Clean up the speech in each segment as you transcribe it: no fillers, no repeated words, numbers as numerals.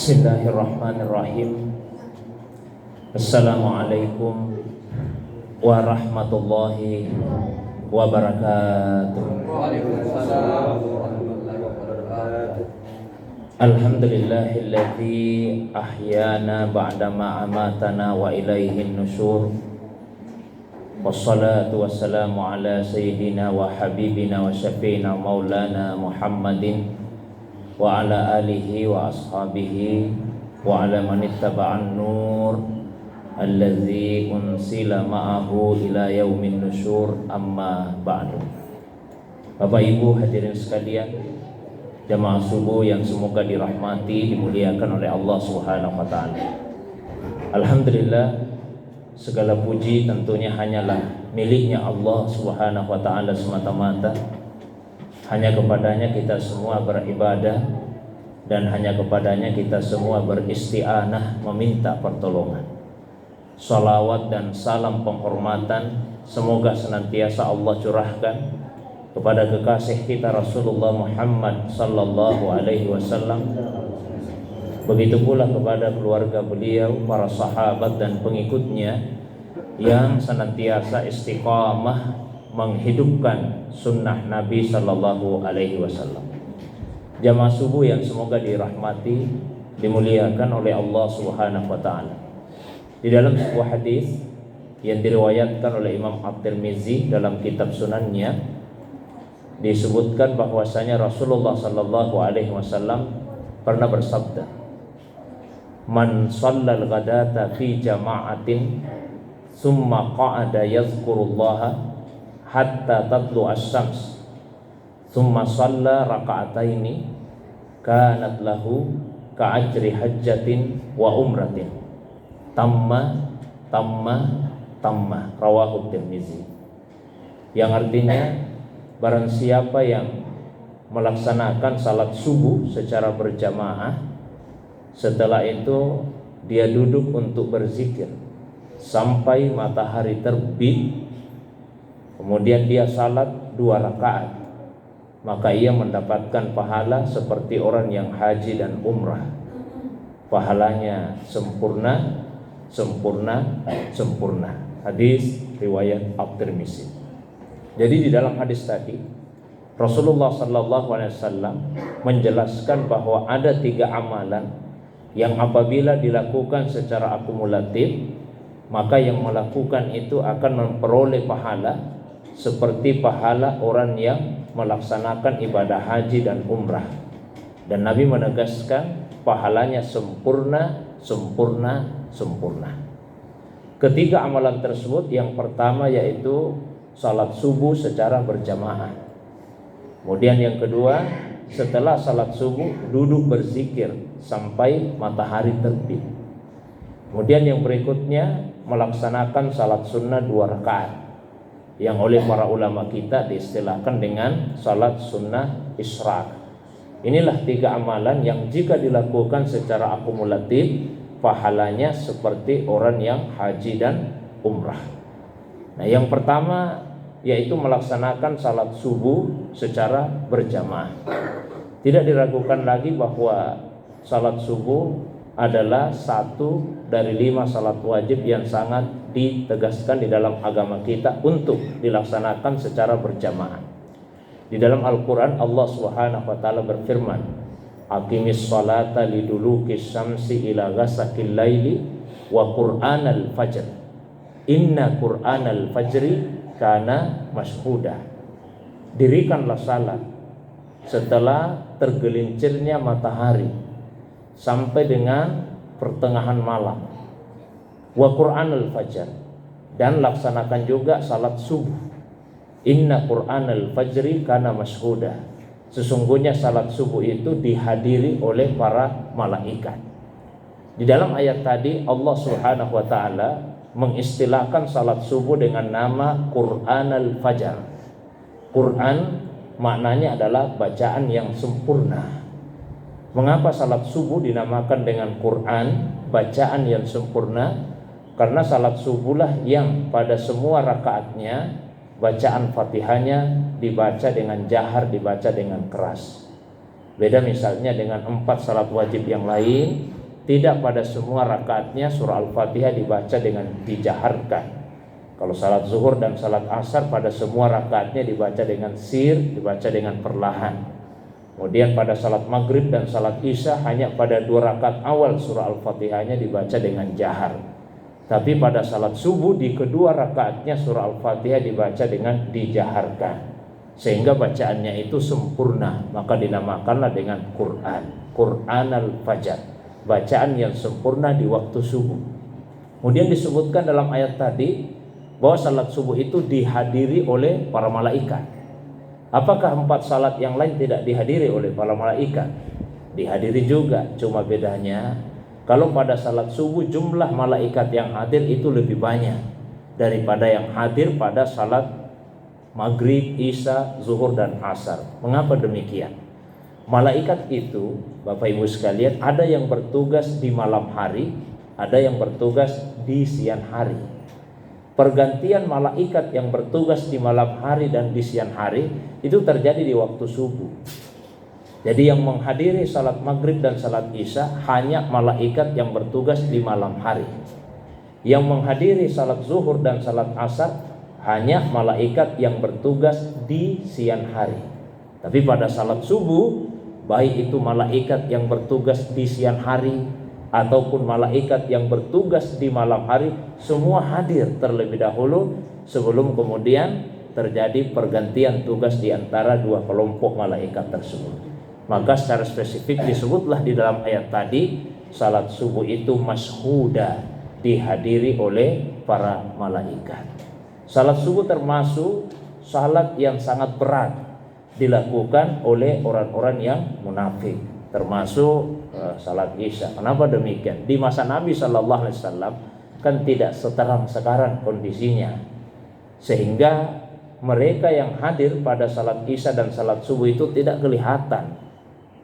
Bismillahirrahmanirrahim. Assalamualaikum warahmatullahi wabarakatuh. Waalaikumsalam warahmatullahi wabarakatuh. Alhamdulillahilladzi ahyana ba'dama amatana wa ilaihin nusyur. Wassalatu wassalamu ala sayyidina wa habibina wa syafiina maulana Muhammadin wa ala alihi wa ashabihi wa ala man ittaba'an nur allazi unsila ma'ahu ila yaumin nusyur, amma ba'du. Bapak Ibu hadirin sekalian, jamaah subuh yang semoga dirahmati, dimuliakan oleh Allah Subhanahu wa taala. Alhamdulillah, segala puji tentunya hanyalah miliknya Allah Subhanahu wa taala semata-mata. Hanya kepadanya kita semua beribadah dan hanya kepadanya kita semua beristi'anah, meminta pertolongan. Salawat dan salam penghormatan semoga senantiasa Allah curahkan kepada kekasih kita Rasulullah Muhammad sallallahu alaihi wasallam. Begitu pula kepada keluarga beliau, para sahabat dan pengikutnya yang senantiasa istiqamah menghidupkan sunnah Nabi sallallahu alaihi wasallam. Jamaah subuh yang semoga dirahmati, dimuliakan oleh Allah Subhanahu wa taala. Di dalam sebuah hadis yang diriwayatkan oleh Imam At-Tirmizi dalam kitab Sunannya, disebutkan bahwasanya Rasulullah sallallahu alaihi wasallam pernah bersabda, "Man shallal ghadata fi jama'atin summa qa'ada yadhkurullaha hatta tatlu asy-syams thumma shalla raka'ataini kanat lahu ka'ajri hajjatin wa umratin tamma rawahu Tirmizi." Yang artinya, barang siapa yang melaksanakan salat subuh secara berjamaah, setelah itu dia duduk untuk berzikir sampai matahari terbit, kemudian dia salat 2 rakaat, maka ia mendapatkan pahala seperti orang yang haji dan umrah. Pahalanya sempurna. Hadis riwayat At-Tirmizi. Jadi di dalam hadis tadi Rasulullah sallallahu alaihi wasallam menjelaskan bahwa ada 3 amalan yang apabila dilakukan secara akumulatif, maka yang melakukan itu akan memperoleh pahala seperti pahala orang yang melaksanakan ibadah haji dan umrah. Dan Nabi menegaskan pahalanya sempurna. Ketiga amalan tersebut, yang pertama yaitu salat subuh secara berjamaah. Kemudian yang kedua, setelah salat subuh duduk berzikir sampai matahari terbit. Kemudian yang berikutnya melaksanakan salat sunnah 2 rakaat, yang oleh para ulama kita diistilahkan dengan salat sunnah isyraq. Inilah 3 amalan yang jika dilakukan secara akumulatif, pahalanya seperti orang yang haji dan umrah. Nah, yang pertama yaitu melaksanakan salat subuh secara berjamaah. Tidak diragukan lagi bahwa salat subuh adalah satu dari 5 salat wajib yang sangat ditegaskan di dalam agama kita untuk dilaksanakan secara berjamaah. Di dalam Al-Quran Allah Subhanahu wa ta'ala berfirman, "Aqimis salata lidulukis syamsi ila ghasaqil laili wa qur'anal fajr inna qur'anal fajri kana mashhuda." Dirikanlah salat setelah tergelincirnya matahari sampai dengan pertengahan malam, wa qur'anal fajr, dan laksanakan juga salat subuh. Inna qur'anal fajri kana mashhuda, sesungguhnya salat subuh itu dihadiri oleh para malaikat. Di dalam ayat tadi Allah Subhanahu wa taala mengistilahkan salat subuh dengan nama Qur'anal Fajar. Quran maknanya adalah bacaan yang sempurna. Mengapa salat subuh dinamakan dengan Quran, bacaan yang sempurna? Karena salat subuhlah yang pada semua rakaatnya bacaan Fatihahnya dibaca dengan jahar, dibaca dengan keras. Beda misalnya dengan 4 salat wajib yang lain, tidak pada semua rakaatnya surah Al-Fatihah dibaca dengan dijaharkan. Kalau salat zuhur dan salat asar pada semua rakaatnya dibaca dengan sir, dibaca dengan perlahan. Kemudian pada salat maghrib dan salat isya hanya pada 2 rakaat awal surah Al-Fatihahnya dibaca dengan jahar. Tapi pada salat subuh di kedua rakaatnya surah Al-Fatihah dibaca dengan dijaharkan, sehingga bacaannya itu sempurna, maka dinamakanlah dengan Quran al-Fajr, bacaan yang sempurna di waktu subuh. Kemudian disebutkan dalam ayat tadi bahwa salat subuh itu dihadiri oleh para malaikat. Apakah 4 salat yang lain tidak dihadiri oleh para malaikat? Dihadiri juga, cuma bedanya kalau pada salat subuh jumlah malaikat yang hadir itu lebih banyak daripada yang hadir pada salat maghrib, isya, zuhur dan asar. Mengapa demikian? Malaikat itu, Bapak Ibu sekalian, ada yang bertugas di malam hari, ada yang bertugas di siang hari. Pergantian malaikat yang bertugas di malam hari dan di siang hari itu terjadi di waktu subuh. Jadi yang menghadiri salat maghrib dan salat isya hanya malaikat yang bertugas di malam hari. Yang menghadiri salat zuhur dan salat asar hanya malaikat yang bertugas di siang hari. Tapi pada salat subuh, baik itu malaikat yang bertugas di siang hari ataupun malaikat yang bertugas di malam hari, semua hadir terlebih dahulu sebelum kemudian terjadi pergantian tugas di antara 2 kelompok malaikat tersebut. Maka secara spesifik disebutlah di dalam ayat tadi, salat subuh itu mashuda, dihadiri oleh para malaikat. Salat subuh termasuk salat yang sangat berat dilakukan oleh orang-orang yang munafik, termasuk salat isya. Kenapa demikian? Di masa Nabi SAW kan tidak seterang sekarang kondisinya, sehingga mereka yang hadir pada salat isya dan salat subuh itu tidak kelihatan.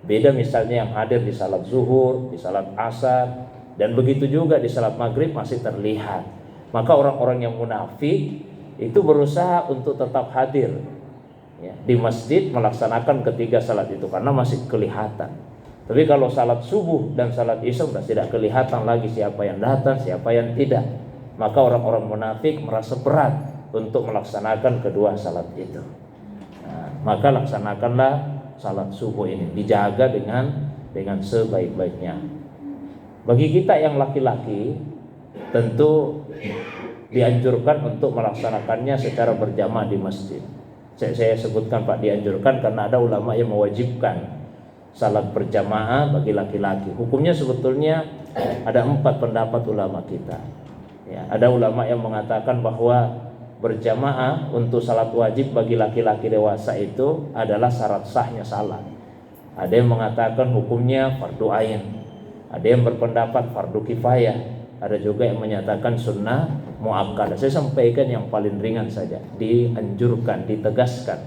Beda misalnya yang hadir di salat zuhur, di salat asar, dan begitu juga di salat maghrib masih terlihat. Maka orang-orang yang munafik itu berusaha untuk tetap hadir ya, di masjid melaksanakan ketiga salat itu karena masih kelihatan. Tapi kalau salat subuh dan salat isya sudah tidak kelihatan lagi siapa yang datang, siapa yang tidak. Maka orang-orang munafik merasa berat untuk melaksanakan kedua salat itu. Nah, maka laksanakanlah salat subuh ini, dijaga dengan sebaik-baiknya. Bagi kita yang laki-laki tentu dianjurkan untuk melaksanakannya secara berjamaah di masjid. Saya sebutkan Pak dianjurkan karena ada ulama yang mewajibkan salat berjamaah bagi laki-laki. Hukumnya sebetulnya ada 4 pendapat ulama kita. Ya, ada ulama yang mengatakan bahwa berjamaah untuk salat wajib bagi laki-laki dewasa itu adalah syarat sahnya salat. Ada yang mengatakan hukumnya fardu ain, ada yang berpendapat fardu kifayah, ada juga yang menyatakan sunnah muakkadah. Saya sampaikan yang paling ringan saja, dianjurkan, ditegaskan,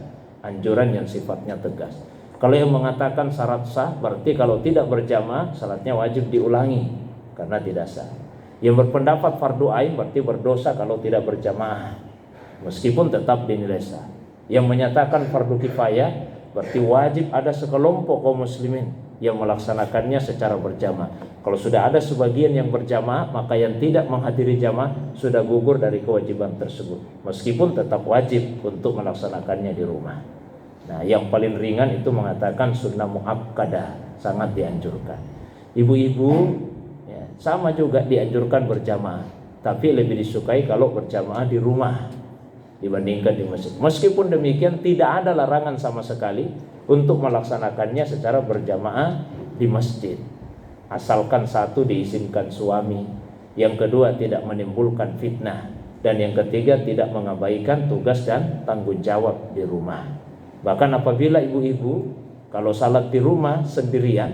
anjuran yang sifatnya tegas. Kalau yang mengatakan syarat sah, berarti kalau tidak berjamaah salatnya wajib diulangi karena tidak sah. Yang berpendapat fardu ain berarti berdosa kalau tidak berjamaah, meskipun tetap dinilai sah. Yang menyatakan fardu kifayah berarti wajib ada sekelompok kaum muslimin yang melaksanakannya secara berjamaah. Kalau sudah ada sebagian yang berjamaah, maka yang tidak menghadiri jamaah sudah gugur dari kewajiban tersebut, meskipun tetap wajib untuk melaksanakannya di rumah. Nah, yang paling ringan itu mengatakan sunnah muakkadah, sangat dianjurkan. Ibu-ibu ya, sama juga dianjurkan berjamaah, tapi lebih disukai kalau berjamaah di rumah dibandingkan di masjid. Meskipun demikian tidak ada larangan sama sekali untuk melaksanakannya secara berjamaah di masjid, asalkan satu diizinkan suami, yang kedua tidak menimbulkan fitnah, dan yang ketiga tidak mengabaikan tugas dan tanggung jawab di rumah. Bahkan apabila ibu-ibu kalau salat di rumah sendirian,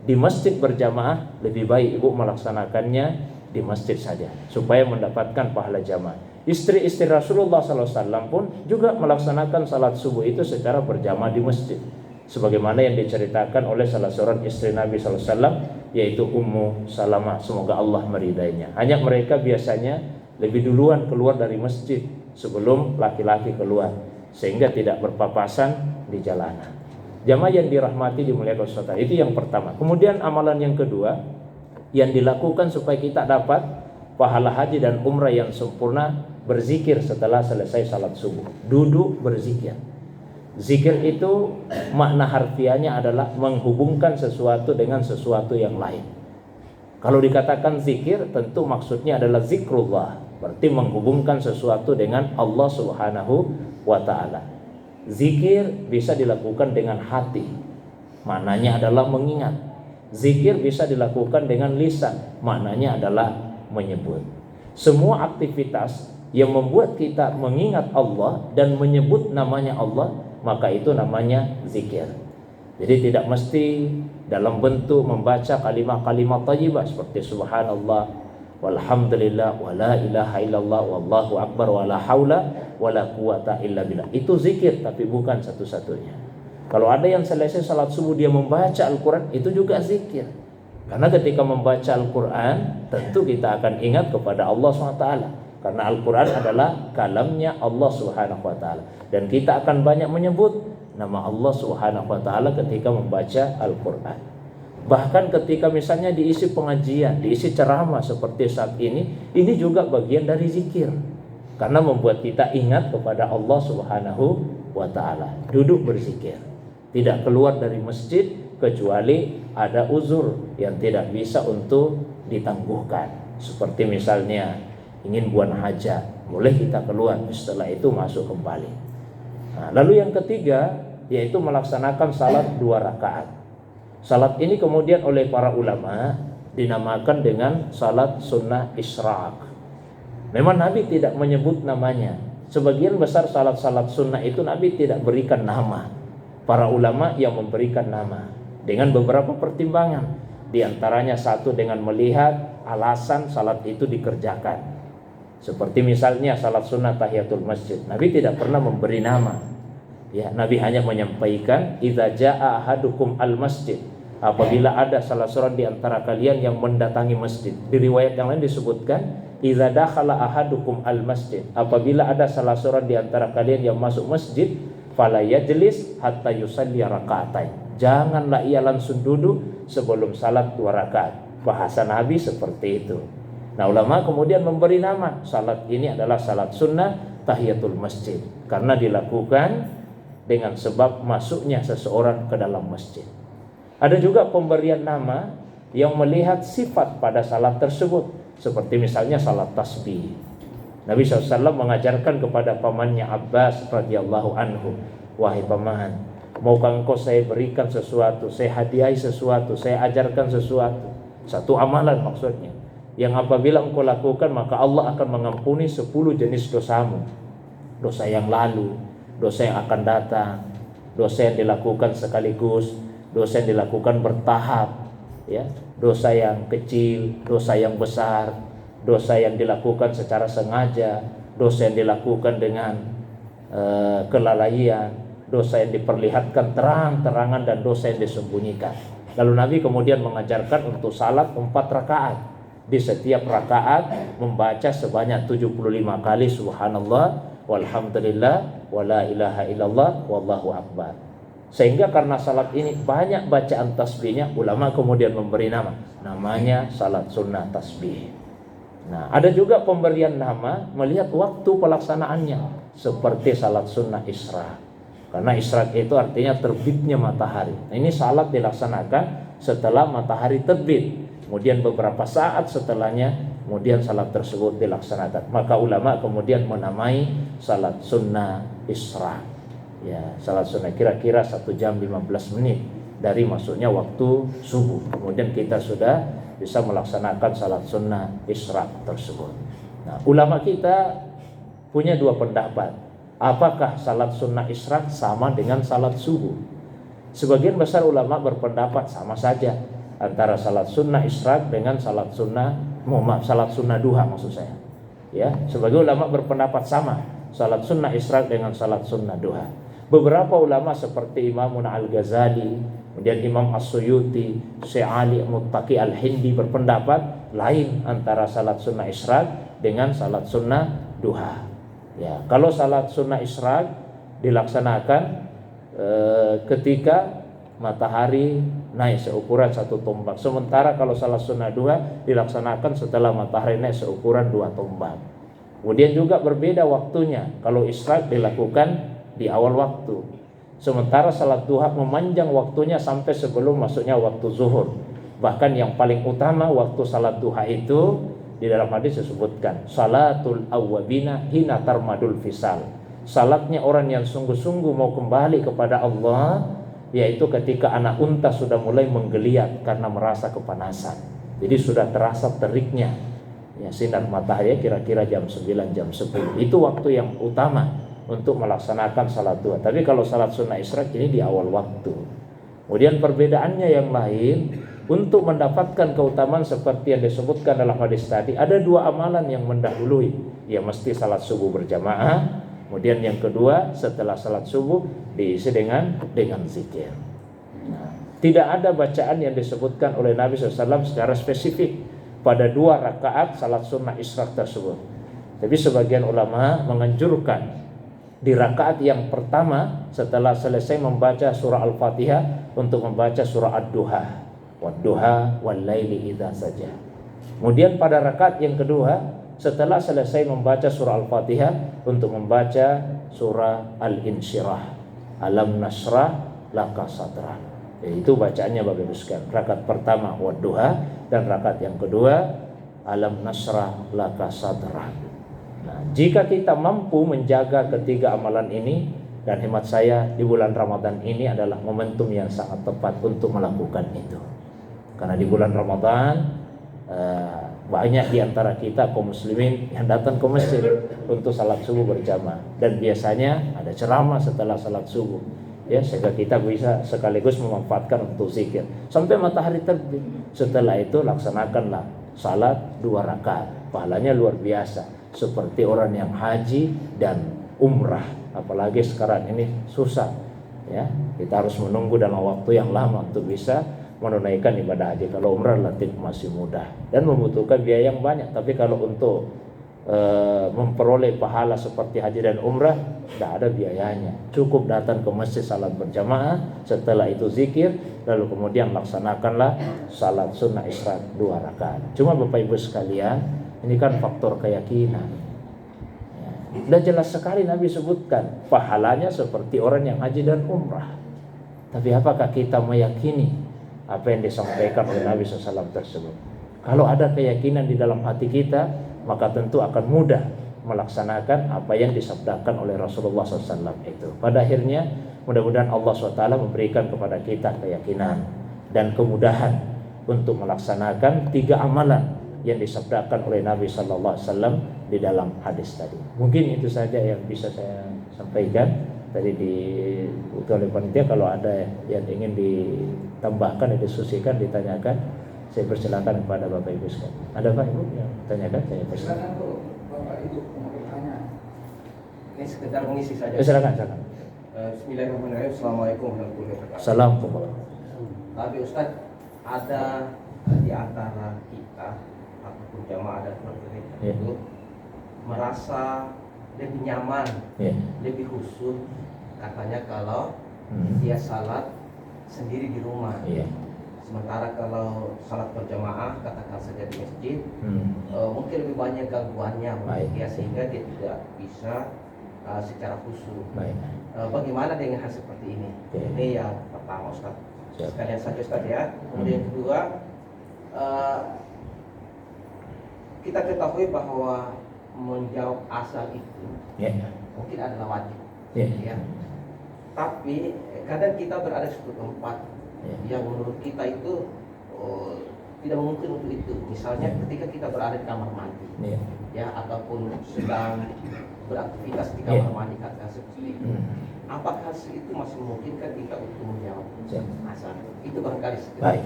di masjid berjamaah, lebih baik ibu melaksanakannya di masjid saja supaya mendapatkan pahala jamaah. Istri-istri Rasulullah SAW pun juga melaksanakan salat subuh itu secara berjamaah di masjid, sebagaimana yang diceritakan oleh salah seorang istri Nabi SAW, yaitu Ummu Salamah, semoga Allah meridainya. Hanya mereka biasanya lebih duluan keluar dari masjid sebelum laki-laki keluar, sehingga tidak berpapasan di jalanan. Jamaah yang dirahmati dimuliakan Allah, itu yang pertama. Kemudian amalan yang kedua yang dilakukan supaya kita dapat pahala haji dan umrah yang sempurna, berzikir setelah selesai salat subuh. Duduk berzikir. Zikir itu makna harfiahnya adalah menghubungkan sesuatu dengan sesuatu yang lain. Kalau dikatakan zikir, tentu maksudnya adalah zikrullah, berarti menghubungkan sesuatu dengan Allah Subhanahu wa ta'ala. Zikir bisa dilakukan dengan hati, maknanya adalah mengingat. Zikir bisa dilakukan dengan lisan, maknanya adalah menyebut. Semua aktivitas yang membuat kita mengingat Allah dan menyebut namanya Allah, maka itu namanya zikir. Jadi tidak mesti dalam bentuk membaca kalimat-kalimat thayyibah seperti subhanallah, walhamdulillah, wala ilaha illallah, wallahu akbar, wala haula wala quwata illa billah. Itu zikir, tapi bukan satu-satunya. Kalau ada yang selesai salat subuh dia membaca Al-Quran, itu juga zikir. Karena ketika membaca Al-Quran, tentu kita akan ingat kepada Allah SWT. Karena Al-Quran adalah kalamnya Allah Subhanahu wa ta'ala. Dan kita akan banyak menyebut nama Allah Subhanahu wa ta'ala ketika membaca Al-Quran. Bahkan ketika misalnya diisi pengajian, diisi ceramah seperti saat ini juga bagian dari zikir. Karena membuat kita ingat kepada Allah Subhanahu wa ta'ala. Duduk berzikir. Tidak keluar dari masjid kecuali ada uzur yang tidak bisa untuk ditangguhkan. Seperti misalnya ingin buang hajat, boleh kita keluar, setelah itu masuk kembali. Nah, lalu yang ketiga yaitu melaksanakan salat 2 rakaat. Salat ini kemudian oleh para ulama dinamakan dengan salat sunnah isyraq. Memang Nabi tidak menyebut namanya. Sebagian besar salat-salat sunnah itu Nabi tidak berikan nama. Para ulama yang memberikan nama dengan beberapa pertimbangan. Di antaranya satu dengan melihat alasan salat itu dikerjakan. Seperti misalnya salat sunnah tahiyatul masjid, Nabi tidak pernah memberi nama. Ya, Nabi hanya menyampaikan idza jaa ahadukum al masjid, apabila ada salah seorang di antara kalian yang mendatangi masjid. Di riwayat yang lain disebutkan idza dakhala ahadukum al masjid, apabila ada salah seorang di antara kalian yang masuk masjid, fala yajlis hatta yusalli rakaatain. Janganlah ia langsung duduk sebelum salat 2 rakaat. Bahasa Nabi seperti itu. Nah, ulama kemudian memberi nama salat ini adalah salat sunnah tahiyatul masjid karena dilakukan dengan sebab masuknya seseorang ke dalam masjid. Ada juga pemberian nama yang melihat sifat pada salat tersebut, seperti misalnya salat tasbih. Nabi SAW mengajarkan kepada pamannya Abbas radhiyallahu anhu, wahai paman, maukah engkau saya berikan sesuatu, saya hadiahi sesuatu, saya ajarkan sesuatu, satu amalan maksudnya, yang apabila engkau lakukan maka Allah akan mengampuni 10 jenis dosamu. Dosa yang lalu, dosa yang akan datang, dosa yang dilakukan sekaligus, dosa yang dilakukan bertahap, ya, dosa yang kecil, dosa yang besar, dosa yang dilakukan secara sengaja, dosa yang dilakukan dengan kelalaian, dosa yang diperlihatkan terang-terangan, dan dosa yang disembunyikan. Lalu Nabi kemudian mengajarkan untuk salat 4 rakaat. Di setiap rakaat membaca sebanyak 75 kali subhanallah, walhamdulillah, wala ilaha illallah, wallahu akbar. Sehingga karena salat ini banyak bacaan tasbihnya, ulama kemudian memberi nama, namanya salat sunnah tasbih. Nah, ada juga pemberian nama melihat waktu pelaksanaannya, seperti salat sunnah isyraq. Karena isyraq itu artinya terbitnya matahari. Nah, ini salat dilaksanakan setelah matahari terbit. Kemudian beberapa saat setelahnya, kemudian salat tersebut dilaksanakan. Maka ulama kemudian menamai salat sunnah isyraq. Ya, salat sunnah kira-kira 1 jam 15 menit dari masuknya waktu subuh. Kemudian kita sudah bisa melaksanakan salat sunnah isyraq tersebut. Nah, ulama kita punya 2 pendapat. Apakah salat sunnah isyraq sama dengan salat subuh? Sebagian besar ulama berpendapat sama saja antara salat sunnah isyraq dengan salat sunnah duha maksud saya. Ya, sebagian ulama berpendapat sama, salat sunnah isyraq dengan salat sunnah duha. Beberapa ulama seperti Imam Al-Ghazali, kemudian Imam As-Suyuti, Syekh Ali Muttaqi Al-Hindi berpendapat lain antara salat sunnah isyraq dengan salat sunnah duha. Ya, kalau salat sunnah isyraq dilaksanakan ketika matahari naik seukuran 1 tombak. Sementara kalau salat sunnah 2 dilaksanakan setelah matahari naik seukuran 2 tombak. Kemudian juga berbeda waktunya. Kalau isyraq dilakukan di awal waktu. Sementara salat duha memanjang waktunya sampai sebelum masuknya waktu zuhur. Bahkan yang paling utama waktu salat duha itu di dalam hadis disebutkan salatul awwabina hina tarmadul fisal. Salatnya orang yang sungguh-sungguh mau kembali kepada Allah, yaitu ketika anak unta sudah mulai menggeliat karena merasa kepanasan. Jadi sudah terasa teriknya ya sinar matahari kira-kira jam 9, jam 10. Itu waktu yang utama untuk melaksanakan salat duha. Tapi kalau salat sunnah isyraq ini di awal waktu. Kemudian perbedaannya yang lain, untuk mendapatkan keutamaan seperti yang disebutkan dalam hadis tadi, ada 2 amalan yang mendahului. Ya mesti salat subuh berjamaah. Kemudian yang kedua, setelah salat subuh diisi dengan zikir. Nah, tidak ada bacaan yang disebutkan oleh Nabi SAW secara spesifik pada 2 rakaat salat sunnah isyraq tersebut. Tapi sebagian ulama menganjurkan di rakaat yang pertama setelah selesai membaca surah Al-Fatihah untuk membaca surah Ad-Duha, Wad-Duha wal-laili idza saja. Kemudian pada rakaat yang kedua setelah selesai membaca surah Al-Fatihah untuk membaca surah Al-Insyirah, Alam nasrah laka sadrak. Itu bacaannya Bapak Ibu sekalian. Rakaat pertama Wad-Duha dan rakaat yang kedua Alam nasrah laka sadrak. Nah, jika kita mampu menjaga ketiga amalan ini, dan hemat saya di bulan Ramadan ini adalah momentum yang sangat tepat untuk melakukan itu. Karena di bulan Ramadan banyak di antara kita kaum muslimin yang datang ke masjid untuk salat subuh berjamaah, dan biasanya ada ceramah setelah salat subuh. Ya, sehingga kita bisa sekaligus memanfaatkan untuk zikir sampai matahari terbit. Setelah itu laksanakanlah salat 2 rakaat. Pahalanya luar biasa. Seperti orang yang haji dan umrah. Apalagi sekarang ini susah ya, kita harus menunggu dalam waktu yang lama untuk bisa menunaikan ibadah haji. Kalau umrah relatif masih mudah dan membutuhkan biaya yang banyak. Tapi kalau untuk memperoleh pahala seperti haji dan umrah, tidak ada biayanya. Cukup datang ke masjid salat berjamaah, setelah itu zikir, lalu kemudian laksanakanlah salat sunnah isyraq 2 rakaat. Cuma Bapak Ibu sekalian, ini kan faktor keyakinan. Dan jelas sekali Nabi sebutkan pahalanya seperti orang yang haji dan umrah. Tapi apakah kita meyakini apa yang disampaikan oleh Nabi SAW tersebut? Kalau ada keyakinan di dalam hati kita, maka tentu akan mudah melaksanakan apa yang disabdakan oleh Rasulullah SAW itu. Pada akhirnya mudah-mudahan Allah SWT memberikan kepada kita keyakinan dan kemudahan untuk melaksanakan 3 amalan yang disabdakan oleh Nabi SAW di dalam hadis tadi. Mungkin itu saja yang bisa saya sampaikan tadi oleh panitia. Kalau ada yang ingin ditambahkan, didiskusikan, ditanyakan, saya persilakan kepada Bapak Ibu sekalian. Ada Pak Ibu yang tanyakan? Saya persilakan. Bapak Ibu mau bertanya. Ini sekedar mengisi saja. Silakan. Bismillahirrahmanirrahim. Assalamualaikum warahmatullahi wabarakatuh. Assalamualaikum. Tapi Ustaz, ada di antara kita ataupun jamaah dan keluarga itu merasa lebih nyaman, lebih khusyuk katanya kalau dia salat sendiri di rumah. Sementara kalau salat berjamaah katakan saja di masjid, mungkin lebih banyak gangguannya dia, sehingga dia tidak bisa secara khusyuk. Bagaimana dengan hal seperti ini? Ini yang pertama Ustaz. Sekalian saja Ustaz ya. Kemudian yang kedua, kita ketahui bahwa menjawab azan itu mungkin adalah wajib. Ya. Tapi kadang kita berada di suatu tempat yang menurut kita itu tidak mungkin untuk itu. Misalnya ketika kita berada di kamar mandi, ya, ataupun sedang beraktivitas di kamar mandi katakan seperti itu. Apakah itu masih memungkinkan kita untuk menjawab azan? Itu barangkali baik.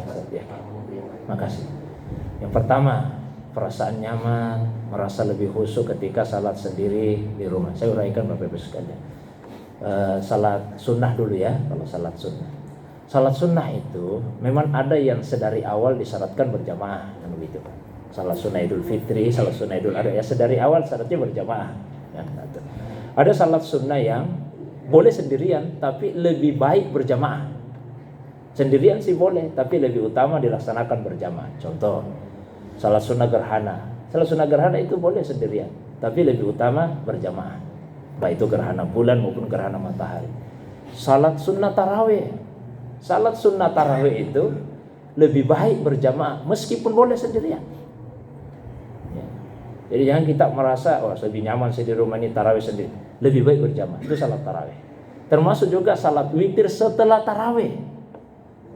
Makasih. Yang pertama, perasaan nyaman, merasa lebih khusyuk ketika salat sendiri di rumah. Saya uraikan Bapak Ibu sekalian. Salat sunnah dulu ya. Kalau salat sunnah, salat sunnah itu memang ada yang sedari awal disyaratkan berjamaah, kan begitu. Salat sunnah Idul Fitri, salat sunnah Idul Adha ya sedari awal syaratnya berjamaah. Ya, ada salat sunnah yang boleh sendirian, tapi lebih baik berjamaah. Sendirian sih boleh, tapi lebih utama dilaksanakan berjamaah. Contoh, salat sunnah gerhana. Salat sunnah gerhana itu boleh sendirian, tapi lebih utama berjamaah. Baik itu gerhana bulan maupun gerhana matahari. Salat sunnah tarawih. Salat sunnah tarawih itu lebih baik berjamaah, meskipun boleh sendirian. Ya. Jadi jangan kita merasa, lebih nyaman saya di rumah ini tarawih sendiri. Lebih baik berjamaah, itu salat tarawih. Termasuk juga salat witir setelah tarawih.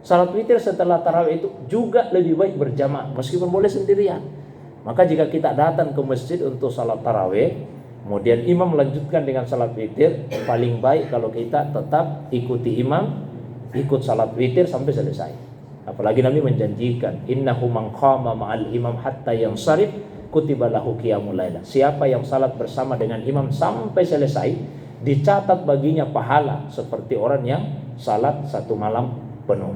Salat witir setelah tarawih itu juga lebih baik berjamaah, meskipun boleh sendirian. Maka jika kita datang ke masjid untuk salat tarawih, kemudian imam melanjutkan dengan salat witir, paling baik kalau kita tetap ikuti imam, ikut salat witir sampai selesai. Apalagi Nabi menjanjikan, innahu man qama ma'al imam hatta yansarif kutiba lahu qiyamul lailah. Siapa yang salat bersama dengan imam sampai selesai, dicatat baginya pahala seperti orang yang salat satu malam penuh.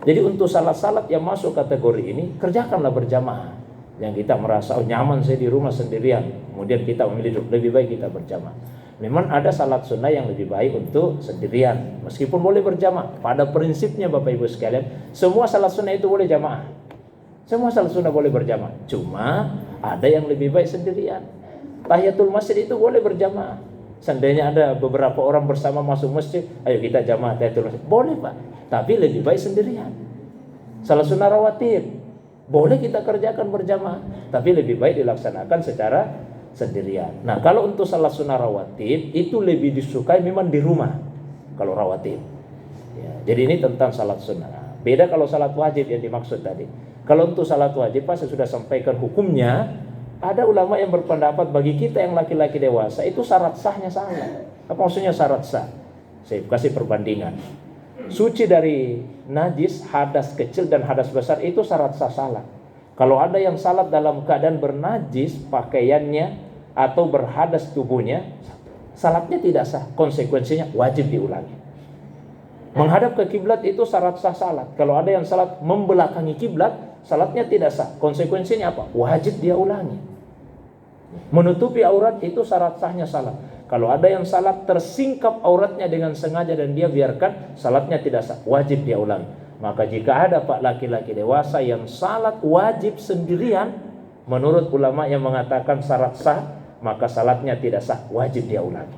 Jadi untuk salat-salat yang masuk kategori ini, kerjakanlah berjamaah. Yang kita merasa nyaman saya di rumah sendirian, kemudian kita memilih lebih baik kita berjamaah. Memang ada salat sunnah yang lebih baik untuk sendirian, meskipun boleh berjamaah. Pada prinsipnya Bapak Ibu sekalian, semua salat sunnah itu boleh jamaah. Semua salat sunnah boleh berjamaah. Cuma ada yang lebih baik sendirian. Tahiyatul masjid itu boleh berjamaah. Seandainya ada beberapa orang bersama masuk masjid, ayo kita jamaah tahiyatul masjid. Boleh Pak, tapi lebih baik sendirian. Salat sunnah rawatib boleh kita kerjakan berjamaah, tapi lebih baik dilaksanakan secara sendirian. Nah, kalau untuk salat sunnah rawatib itu lebih disukai memang di rumah kalau rawatib. Ya, jadi ini tentang salat sunnah. Beda kalau salat wajib yang dimaksud tadi. Kalau untuk salat wajib, Pak, saya sudah sampaikan hukumnya. Ada ulama yang berpendapat bagi kita yang laki-laki dewasa itu syarat sahnya salah. Apa maksudnya syarat sah? Saya kasih perbandingan. Suci dari najis, hadas kecil dan hadas besar itu syarat sah salat. Kalau ada yang salat dalam keadaan bernajis pakaiannya atau berhadas tubuhnya, salatnya tidak sah. Konsekuensinya wajib diulangi. Menghadap ke kiblat itu syarat sah salat. Kalau ada yang salat membelakangi kiblat, salatnya tidak sah. Konsekuensinya apa? Wajib dia ulangi. Menutupi aurat itu syarat sahnya salat. Kalau ada yang salat tersingkap auratnya dengan sengaja dan dia biarkan, salatnya tidak sah, wajib dia ulangi. Maka jika ada Pak laki-laki dewasa yang salat wajib sendirian, menurut ulama yang mengatakan syarat sah, maka salatnya tidak sah, wajib dia ulangi.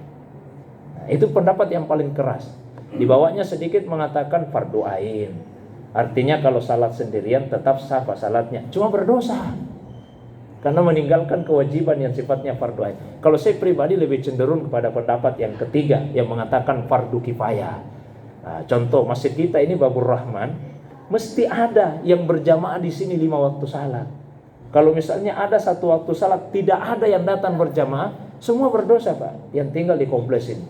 Nah, itu pendapat yang paling keras. Di bawahnya sedikit mengatakan fardu ain. Artinya kalau salat sendirian tetap sah Pak salatnya, cuma berdosa. Karena meninggalkan kewajiban yang sifatnya fardu ain. Kalau saya pribadi lebih cenderung kepada pendapat yang ketiga yang mengatakan fardu kifayah. Nah, contoh masjid kita ini Babur Rahman, mesti ada yang berjamaah di sini 5 waktu salat. Kalau misalnya ada 1 waktu salat tidak ada yang datang berjamaah, semua berdosa Pak yang tinggal di kompleks ini.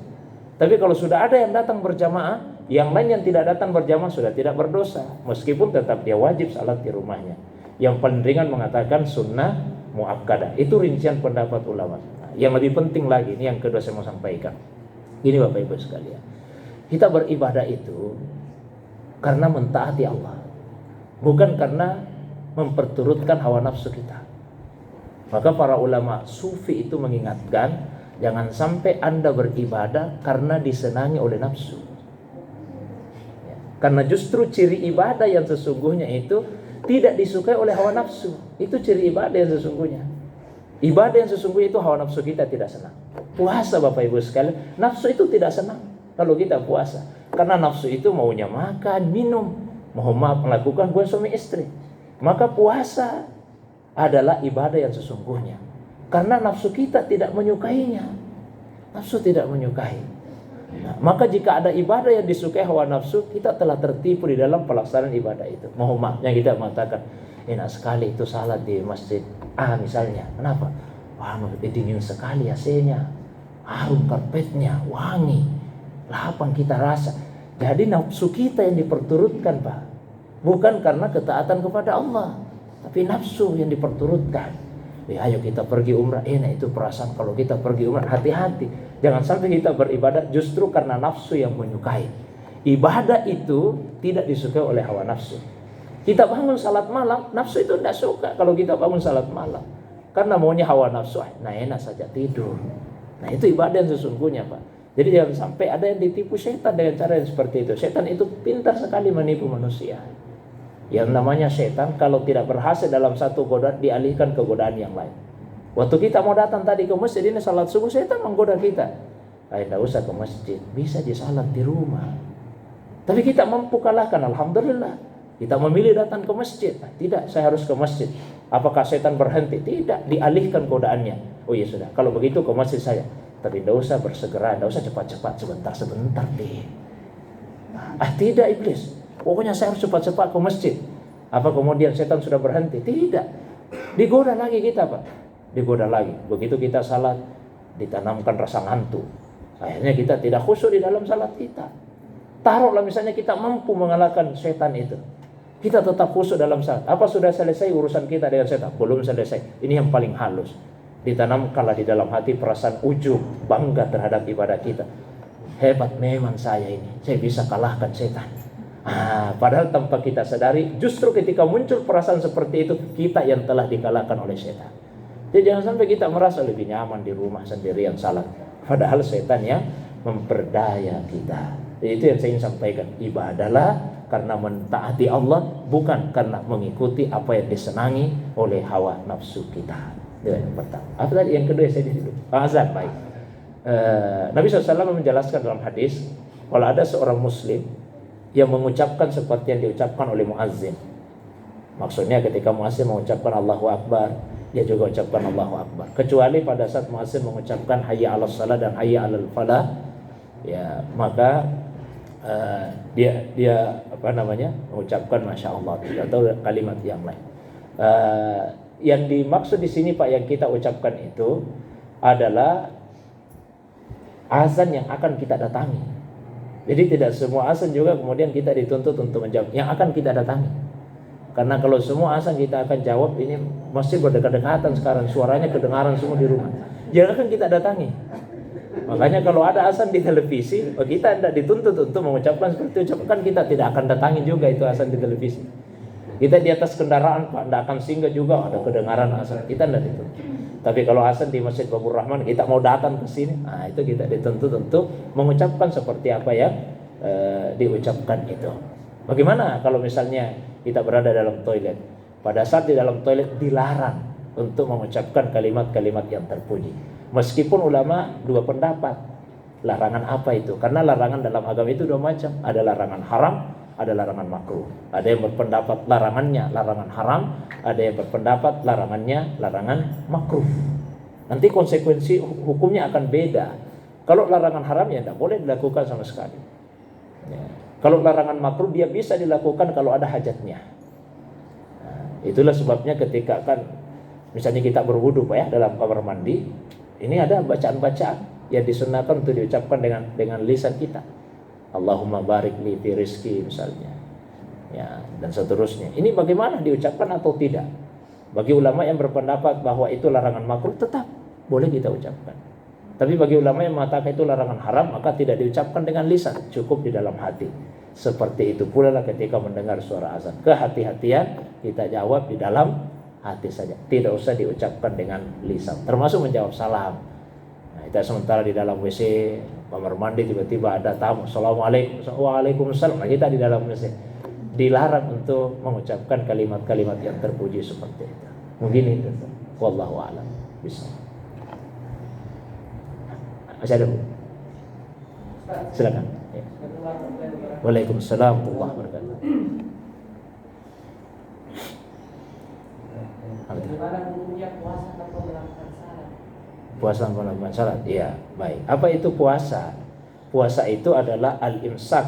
Tapi kalau sudah ada yang datang berjamaah, yang lain yang tidak datang berjamaah sudah tidak berdosa, meskipun tetap dia wajib salat di rumahnya. Yang paling ringan mengatakan sunnah muakkadah. Itu rincian pendapat ulama. Nah, yang lebih penting lagi, ini yang kedua saya mau sampaikan. Ini Bapak Ibu sekalian. Kita beribadah itu karena mentaati Allah, bukan karena memperturutkan hawa nafsu kita. Maka para ulama sufi itu mengingatkan, jangan sampai Anda beribadah karena disenangi oleh nafsu. Ya, karena justru ciri ibadah yang sesungguhnya itu tidak disukai oleh hawa nafsu. Itu ciri ibadah yang sesungguhnya. Ibadah yang sesungguhnya itu hawa nafsu kita tidak senang. Puasa Bapak Ibu sekalian, nafsu itu tidak senang kalau kita puasa. Karena nafsu itu maunya makan, minum, mohon maaf melakukan hubungan suami istri. Maka puasa adalah ibadah yang sesungguhnya. Karena nafsu kita tidak menyukainya. Nafsu tidak menyukai. Nah, maka jika ada ibadah yang disukai hawa nafsu, kita telah tertipu di dalam pelaksanaan ibadah itu. Mohon maaf yang kita mengatakan, enak sekali itu salat di masjid A misalnya. Kenapa? Wah, dingin sekali AC-nya, harum karpetnya, wangi, lapang kita rasa. Jadi nafsu kita yang diperturutkan Pak, bukan karena ketaatan kepada Allah, tapi nafsu yang diperturutkan. Ayo kita pergi umrah, enak itu perasaan kalau kita pergi umrah, hati-hati. Jangan sampai kita beribadah justru karena nafsu yang menyukai. Ibadah itu tidak disukai oleh hawa nafsu. Kita bangun salat malam, nafsu itu tidak suka kalau kita bangun salat malam. Karena maunya hawa nafsu, nah enak saja tidur. Nah itu ibadah yang sesungguhnya Pak. Jadi jangan sampai ada yang ditipu setan dengan cara yang seperti itu. Setan itu pintar sekali menipu manusia. Yang namanya setan kalau tidak berhasil dalam satu godaan, dialihkan ke godaan yang lain. Waktu kita mau datang tadi ke masjid ini salat subuh, setan menggoda kita. Tidak usah ke masjid, bisa disalat di rumah. Tapi kita mampu kalahkan, alhamdulillah. Kita memilih datang ke masjid. Tidak, saya harus ke masjid. Apakah setan berhenti? Tidak, dialihkan godaannya. Oh ya sudah, kalau begitu ke masjid saya. Tapi tidak usah bersegera, tidak usah cepat-cepat, sebentar deh. Tidak iblis. Pokoknya saya harus cepat-cepat ke masjid. Apa kemudian setan sudah berhenti? Tidak. Digoda lagi kita, Pak. Digoda lagi. Begitu kita salat, ditanamkan rasa ngantuk. Akhirnya kita tidak khusyuk di dalam salat kita. Taruhlah misalnya kita mampu mengalahkan setan itu. Kita tetap khusyuk dalam salat. Apa sudah selesai urusan kita dengan setan? Belum selesai. Ini yang paling halus. Ditanamkanlah di dalam hati perasaan ujub, bangga terhadap ibadah kita. Hebat memang saya ini, saya bisa kalahkan setan. Padahal tanpa kita sadari, justru ketika muncul perasaan seperti itu, kita yang telah dikalahkan oleh setan. Jadi jangan sampai kita merasa lebih nyaman di rumah sendirian salat. Padahal setan yang memperdaya kita. Jadi itu yang saya ingin sampaikan. Ibadahlah karena mentaati Allah, bukan karena mengikuti apa yang disenangi oleh hawa nafsu kita. Itu yang pertama. Apa tadi yang kedua saya dulu? Azan, baik. Nabi SAW menjelaskan dalam hadis, kalau ada seorang muslim yang mengucapkan seperti yang diucapkan oleh muazzin. Maksudnya ketika muazzin mengucapkan Allahu Akbar, dia juga ucapkan Allahu Akbar. Kecuali pada saat muazzin mengucapkan hayya 'alas shalah dan hayya 'alal falah, ya maka dia mengucapkan masya Allah atau kalimat yang lain. Yang dimaksud di sini Pak yang kita ucapkan itu adalah azan yang akan kita datangi. Jadi tidak semua azan juga kemudian kita dituntut untuk menjawab yang akan kita datangi. Karena kalau semua azan kita akan jawab, ini masih berdekat-dekatan sekarang, suaranya kedengaran semua di rumah. Yang akan kita datangi. Makanya kalau ada azan di televisi, kita tidak dituntut untuk mengucapkan seperti itu. Kan kita tidak akan datangi juga itu azan di televisi. Kita di atas kendaraan Pak, tidak akan singgah juga ada kedengaran azan. Kita tidak dituntut. Tapi kalau azan di Masjid Babur Rahman, kita mau datang ke sini, itu kita dituntut untuk mengucapkan seperti apa yang diucapkan itu. Bagaimana kalau misalnya kita berada dalam toilet? Pada saat di dalam toilet dilarang untuk mengucapkan kalimat-kalimat yang terpuji. Meskipun ulama dua pendapat. Larangan apa itu? Karena larangan dalam agama itu dua macam. Ada larangan haram, ada larangan makruh. Ada yang berpendapat larangannya larangan haram, ada yang berpendapat larangannya larangan makruh. Nanti konsekuensi hukumnya akan beda. Kalau larangan haram ya tidak boleh dilakukan sama sekali. Ya. Kalau larangan makruh dia bisa dilakukan kalau ada hajatnya. Itulah sebabnya ketika kan misalnya kita berwudu Pak ya dalam kamar mandi, ini ada bacaan-bacaan yang disunahkan untuk diucapkan dengan lisan kita. Allahumma barik li fi rizki misalnya. Ya, dan seterusnya. Ini bagaimana diucapkan atau tidak? Bagi ulama yang berpendapat bahwa itu larangan makruh tetap boleh kita ucapkan. Tapi bagi ulama yang mengatakan itu larangan haram maka tidak diucapkan dengan lisan, cukup di dalam hati. Seperti itu pula lah ketika mendengar suara azan. Kehati-hatian kita jawab di dalam hati saja. Tidak usah diucapkan dengan lisan. Termasuk menjawab salam. Nah, kita sementara di dalam WC kamar mandi tiba-tiba ada tamu, assalamualaikum, waalaikumsalam. Nah, kita di dalam WC dilarang untuk mengucapkan kalimat-kalimat yang terpuji seperti itu. Mungkin itu. Wallahu a'lam. Bisa. Masih ada? Silakan. Ya. Waalaikumsalam warahmatullahi wabarakatuh. Bagaimana hukumnya puasa tanpa melakukan salat? Puasa tanpa melakukan salat? Iya, baik. Apa itu puasa? Puasa itu adalah al-imsak